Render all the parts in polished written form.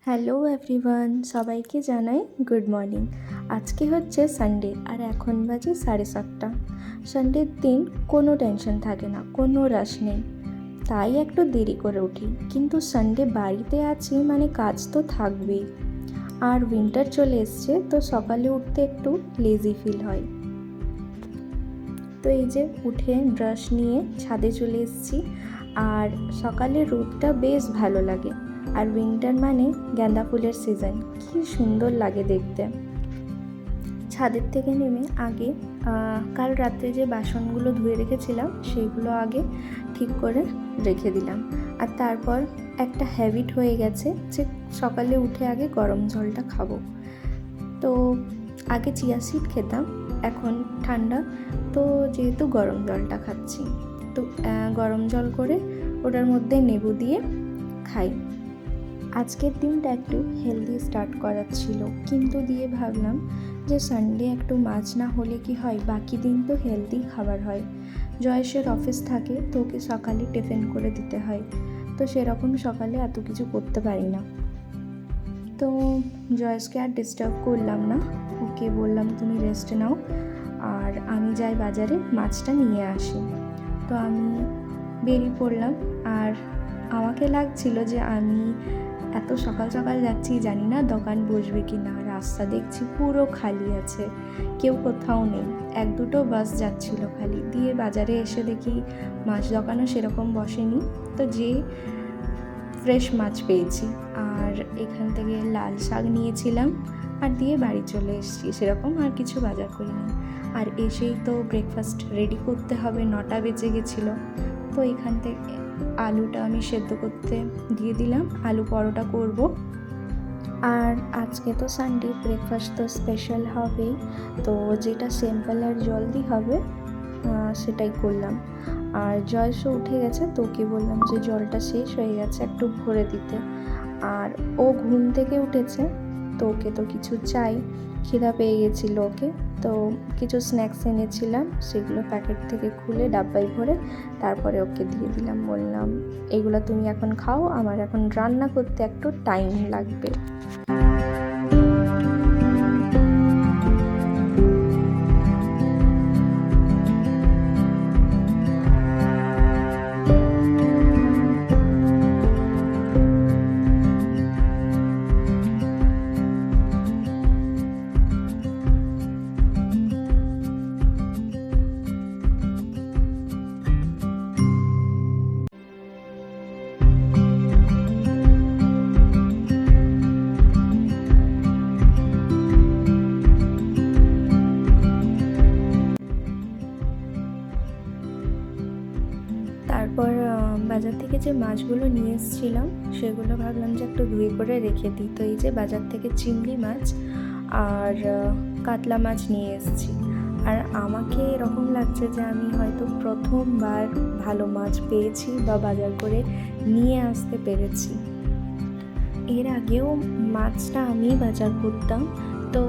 Hello everyone, সবাইকে জানাই good morning. আজকে হচ্ছে সানডে আর এখন বাজে 7:30। সানডের দিন কোনো টেনশন থাকে না, কোনো রাশ নেই, তাই একটু দেরি করে উঠি। কিন্তু সানডে বাড়িতে আছি মানে কাজ তো থাকবেই। আর উইন্টার চলে এসছে, তো সকালে উঠতে একটু লেজি ফিল হয়। তো এই যে উঠে ব্রাশ নিয়ে ছাদে চলে এসেছি। আর সকালের রোদটা বেশ ভালো লাগে। আর উইন্টার মানে গাঁদা ফুলের সিজন, কি সুন্দর লাগে দেখতে। ছাদের থেকে নেমে আগে কাল রাত্রে যে বাসনগুলো ধুয়ে রেখেছিলাম সেগুলো আগে ঠিক করে রেখে দিলাম। আর তারপর একটা হ্যাবিট হয়ে গেছে যে সকালে উঠে আগে গরম জলটা খাবো। তো আগে চিয়া সিড খেতাম, এখন ঠান্ডা, তো যেহেতু গরম জলটা খাচ্ছি, তো গরম জল করে ওটার মধ্যে লেবু দিয়ে খাই। আজকের দিনটা একটু হেলদি স্টার্ট করার ছিল, কিন্তু দিয়ে ভাবলাম যে সানডে একটু মাছ না হলে কি হয়, বাকি দিন তো হেলদি খাবার হয়। জয়েশের অফিস থাকে, তো ওকে সকালে টিফিন করে দিতে হয়, তো সেরকম সকালে এত কিছু করতে পারি না। তো জয়েশকে আর ডিস্টার্ব করলাম না, ওকে বললাম তুমি রেস্ট নাও আর আমি যাই বাজারে মাছটা নিয়ে আসি। তো আমি বেরিয়ে পড়লাম। আর আমাকে লাগছিল যে আমি এত সকাল সকাল যাচ্ছি, জানি না দোকান বসবে কি না। রাস্তা দেখছি পুরো খালি আছে, কেউ কোথাও নেই, এক দুটো বাস যাচ্ছিল খালি। দিয়ে বাজারে এসে দেখি মাছ দোকানও সেরকম বসেনি, তো যে ফ্রেশ মাছ পেয়েছি। আর এখান থেকে লাল শাক নিয়েছিলাম আর দিয়ে বাড়ি চলে এসেছি, সেরকম আর কিছু বাজার করিনি। আর এসেই তো ব্রেকফাস্ট রেডি করতে হবে, 9টা বেজে গেছিলো। তো এখান থেকে আলুটা আমি সেদ্ধ করতে দিয়ে দিলাম, আলু পরোটা করব। আর আজকে তো সানডে, ব্রেকফাস্ট তো স্পেশাল হবেই, তো যেটা সিম্পল আর জলদি হবে সেটাই করলাম। আর জয়সও উঠে গেছে, তো ওকে বললাম যে জলটা শেষ হয়ে গেছে, একটু ভরে দিতে। আর ও ঘুম থেকে উঠেছে, তো ওকে তো কিছু চাই, খিদা পেয়ে গেছিলো ওকে। তো কিছু স্ন্যাক্স এনেছিলাম, সেগুলো প্যাকেট থেকে খুলে ডাব্বায় ভরে তারপরে ওকে দিয়ে দিলাম। বললাম এগুলো তুমি এখন খাও, আমার এখন রান্না করতে একটু টাইম লাগবে। তারপর বাজার থেকে যে মাছগুলো নিয়ে এসেছিলাম সেগুলো ভাবলাম যে একটু ধুয়ে করে রেখে দিই। তো এই যে বাজার থেকে চিংড়ি মাছ আর কাতলা মাছ নিয়ে এসেছি। আর আমাকে এরকম লাগছে যে আমি হয়তো প্রথমবার ভালো মাছ পেয়েছি বা বাজার করে নিয়ে আসতে পেরেছি। এর আগেও মাছটা আমি বাজার করতাম, তো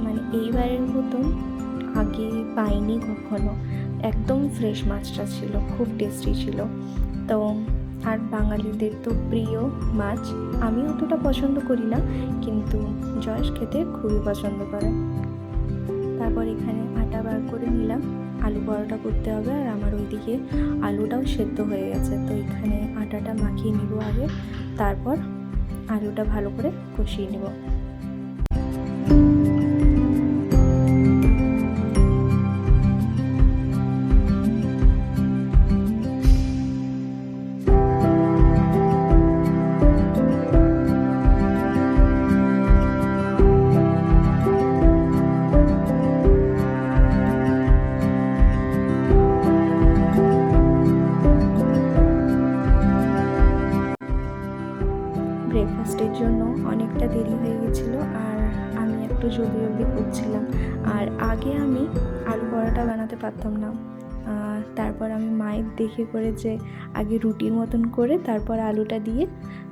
মানে এইবারের মতন আগে পাইনি কখনো। একদম ফ্রেশ মাছটা ছিল, খুব টেস্টি ছিল। তো আর বাঙালিদের তো প্রিয় মাছ, আমি অতটা পছন্দ করি না, কিন্তু জয়েশ খেতে খুবই পছন্দ করে। তারপর এখানে আটা বার করে নিলাম, আলু পরোটা করতে হবে। আর আমার ওইদিকে আলুটাও সেদ্ধ হয়ে গেছে, তো এখানে আটাটা মাখিয়ে নিব আগে, তারপর আলুটা ভালো করে কষিয়ে নেব। ব্রেকফাস্টের জন্য অনেকটা দেরি হয়ে গেছিলো, আর আমি একটু জলদি করছিলাম। আর আগে আমি আলু পরোটা বানাতে পারতাম না, তারপর আমি মায়ের দেখে করে যে আগে রুটির মতন করে তারপর আলুটা দিয়ে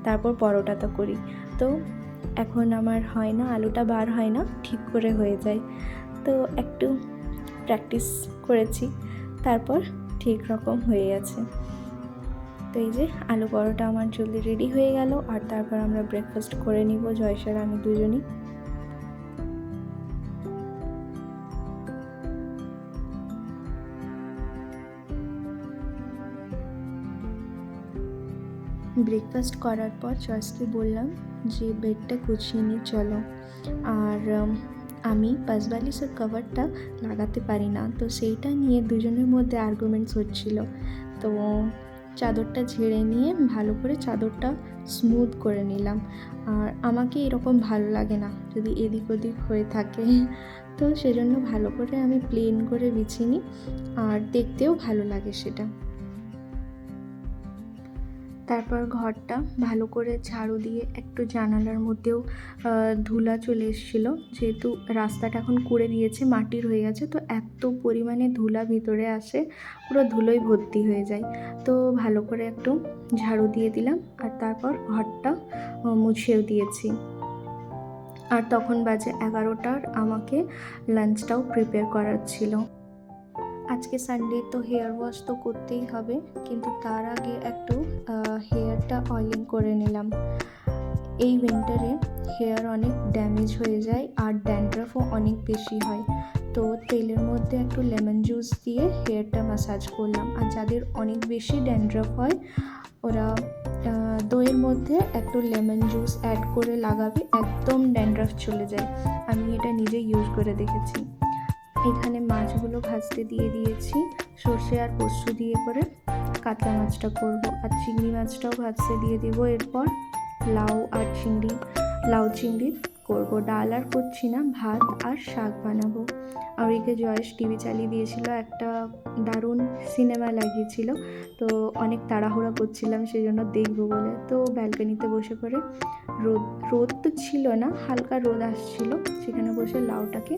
তারপর পরোটাটা করি, তো এখন আমার হয় না, আলুটা বার হয় না ঠিক করে হয়ে যায়। তো একটু প্র্যাকটিস করেছি, তারপর ঠিক রকম হয়ে গেছে। তো এই যে আলু পরোটা আমার জলদি রেডি হয়ে গেল, আর তারপর আমরা ব্রেকফাস্ট করে নিব জয়সার আমি দুজনই। ব্রেকফাস্ট করার পর চয়েসকে বললাম যে বেডটা গুছিয়ে নিয়ে চলো, আর আমি পাঁচবালিশের কভারটা লাগাতে পারি না, তো সেইটা নিয়ে দুজনের মধ্যে আর্গুমেন্টস হচ্ছিল। তো চাদরটা ঝেড়ে নিয়ে ভালো করে চাদরটা স্মুথ করে নিলাম, আর আমাকে এরকম ভালো লাগে না যদি এদিক ওদিক হয়ে থাকে, তো সেজন্য ভালো করে আমি প্লেন করে বিছিয়ে নিই, আর দেখতেও ভালো লাগে সেটা। তারপর ঘরটা ভালো করে ঝাড়ু দিয়ে একটু জানালার মধ্যেও ধুলা চলে এসেছিলো, যেহেতু রাস্তাটা এখন করে দিয়েছে, মাটির হয়ে গেছে, তো এত পরিমাণে ধুলা ভিতরে আসে, পুরো ধুলোয় ভর্তি হয়ে যায়। তো ভালো করে একটু ঝাড়ু দিয়ে দিলাম, আর তারপর ঘরটা মুছেও দিয়েছি। আর তখন বাজে 11টার, আমাকে লাঞ্চটাও প্রিপেয়ার করার ছিল। আজকে সানডে, তো হেয়ার ওয়াশ তো করতেই হবে, কিন্তু তার আগে একটু হেয়ারটা অয়েলিং করে নিলাম। এই উইন্টারে হেয়ার অনেক ড্যামেজ হয়ে যায়, আর ড্যান্ড্রাফও অনেক বেশি হয়, তো তেলের মধ্যে একটু লেমন জুস দিয়ে হেয়ারটা ম্যাসাজ করলাম। আর যাদের অনেক বেশি ড্যান্ড্রাফ হয় ওরা দইয়ের মধ্যে একটু লেমন জুস অ্যাড করে লাগাবে, একদম ড্যান্ড্রাফ চলে যায়। আমি এটা নিজে ইউজ করে দেখেছি। এখানে মাছগুলো ভাজতে দিয়ে দিয়েছি, সর্ষে আর পোস্ত দিয়ে করে কাতলা মাছটা করব, আর চিংড়ি মাছটাও ভাজতে দিয়ে দেবো। এরপর লাউ চিংড়ি করব। ডাল আর করছি না, ভাত আর শাক বানাবো। আর এদিকে জয়েশ টিভি চালিয়ে দিয়েছিল, একটা দারুণ সিনেমা লাগিয়েছিল, তো অনেক তাড়াহুড়া করছিলাম সেই জন্য দেখবো বলে। তো ব্যালকনিতে বসে করে রোদ তো ছিল না, হালকা রোদ আসছিল, সেখানে বসে লাউটাকে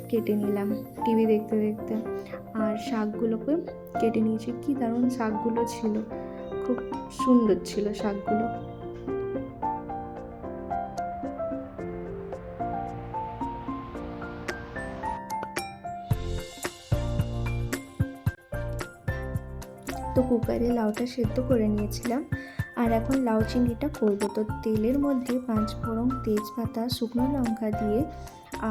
কেটে নিলাম টিভি দেখতে দেখতে। আর শাকগুলোকে কেটে নিয়েছি, কি দারুণ শাকগুলো ছিল, খুব সুন্দর ছিল শাকগুলো। তো কুকারে লাউটা সেদ্ধ করে নিয়েছিলাম, আর এখন লাউ চিংড়িটা করবো। তো তেলের মধ্যে 5 ফোড়ন, তেজপাতা, শুকনো লঙ্কা দিয়ে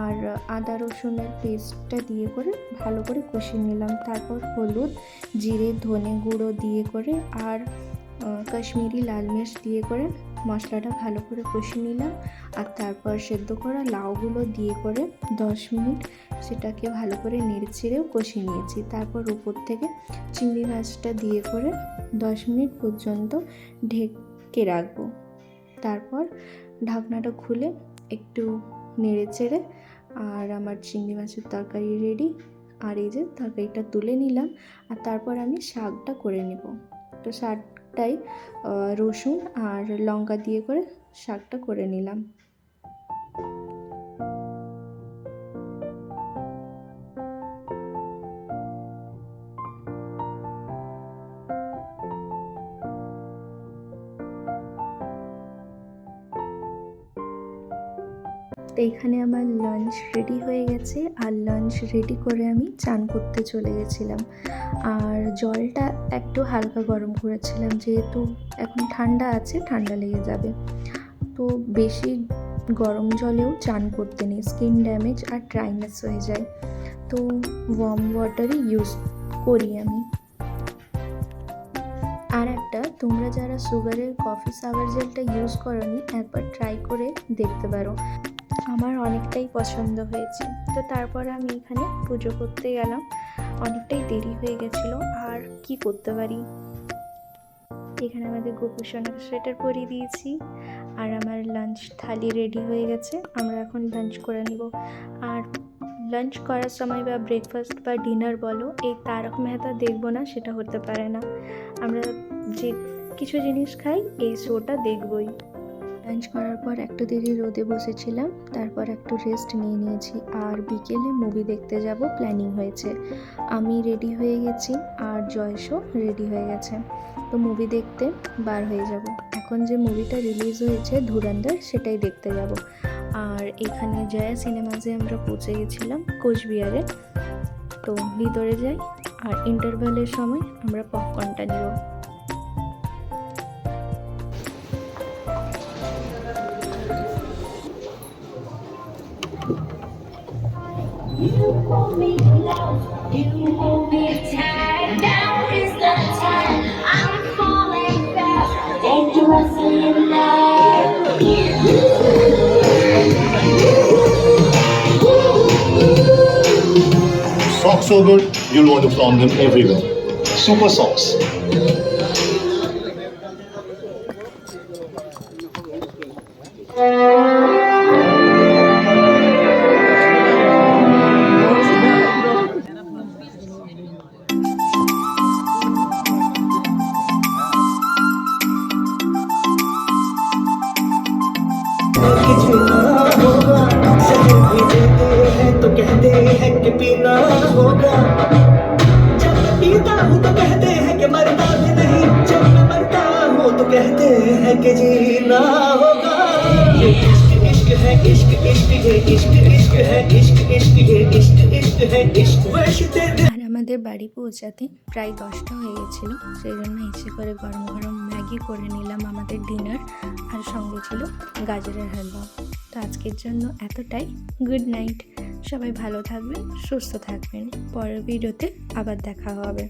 আর আদা রসুনের পেস্টটা দিয়ে করে ভালো করে কষিয়ে নিলাম। তারপর হলুদ, জিরে, ধনে গুঁড়ো দিয়ে করে আর কাশ্মীরি লাল মির্চ দিয়ে করে মশলাটা ভালো করে কষিয়ে নিলাম। আর তারপর সেদ্ধ করা লাউগুলো দিয়ে করে 10 মিনিট সেটাকে ভালো করে নেড়ে ছেড়েও কষিয়ে নিয়েছি। তারপর উপর থেকে চিংড়ি মাছটা দিয়ে করে 10 মিনিট পর্যন্ত ঢেকে রাখবো। তারপর ঢাকনাটা খুলে একটু নেড়ে চেড়ে, আর আমার চিংড়ি মাছের তরকারি রেডি। আর এই যে তরকারিটা তুলে নিলাম, আর তারপর আমি শাকটা করে নেব। তো শাকটাই রসুন আর লঙ্কা দিয়ে করে শাকটা করে নিলাম। তো এখানে আমার লাঞ্চ রেডি হয়ে গেছে, আর লাঞ্চ রেডি করে আমি চান করতে চলে গেছিলাম। আর জলটা একটু হালকা গরম করেছিলাম, যেহেতু এখন ঠান্ডা আছে, ঠান্ডা লেগে যাবে। তো বেশি গরম জলেও চান করতে নেই, স্কিন ড্যামেজ আর ড্রাইনেস হয়ে যায়, তো ওয়ার্ম ওয়াটারই ইউজ করি আমি। আর একটা, তোমরা যারা সুগারের কফি সাওয়ার জেলটা ইউজ করোনি, একবার ট্রাই করে দেখতে পারো, আমার অনেকটাই পছন্দ হয়েছে। তো তারপর আমি এখানে পুজো করতে গেলাম, অনেকটাই দেরি হয়ে গেছিলো, আর কি করতে পারি। এখানে আমাদের গোপু সোনাকে সোয়েটার পরিয়ে দিয়েছি, আর আমার লাঞ্চ থালি রেডি হয়ে গেছে, আমরা এখন লাঞ্চ করে নিব। আর লাঞ্চ করার সময় বা ব্রেকফাস্ট বা ডিনার বলো, এই তারক মেহতা দেখবো না সেটা হতে পারে না। আমরা যে কিছু জিনিস খাই এই শোটা দেখবই। লাঞ্চ করার পর একটু দেরি রোদে বসেছিলাম, তারপর একটু রেস্ট নিয়ে নিয়েছি, আর বিকেলে মুভি দেখতে যাব প্ল্যানিং হয়েছে। আমি রেডি হয়ে গেছি, আর জয়শও রেডি হয়ে গেছে, তো মুভি দেখতে বার হয়ে যাব। এখন যে মুভিটা রিলিজ হয়েছে ধুরন্ধর, সেটাই দেখতে যাব। আর এখানে জয়া সিনেমাসে আমরা পৌঁছে গেছিলাম কোচবিহারে, তো ভিতরে যাই, আর ইন্টারভ্যালের সময় আমরা পপকর্নটা নেব। You hold me close, you hold me tight. Now is the time. I'm falling fast, dangerously in love. Socks so good, you'll want to flaunt them everywhere. Super socks. तो कहते हैं कि पीना होगा, जब मैं पीता हूँ तो कहते हैं कि मरना भी नहीं, जब मैं मरता हूँ तो कहते हैं कि जीना होगा। ये इश्क इश्क है, इश्क इश्क ये इश्क इश्क है, इश्क इश्क ये इश्क इश्क है, इश्क वैसे আর আমাদের বাড়ি পৌঁছাতে প্রায় 10টা হয়ে গেছিলো, সেই জন্য ইচ্ছে করে গরম গরম ম্যাগি করে নিলাম আমাদের ডিনার, আর সঙ্গে ছিল গাজরের হালুয়া। তো আজকের জন্য এতটাই। Good night. সবাই ভালো থাকবেন, সুস্থ থাকবেন। পরের ভিডিওতে আবার দেখা হবে।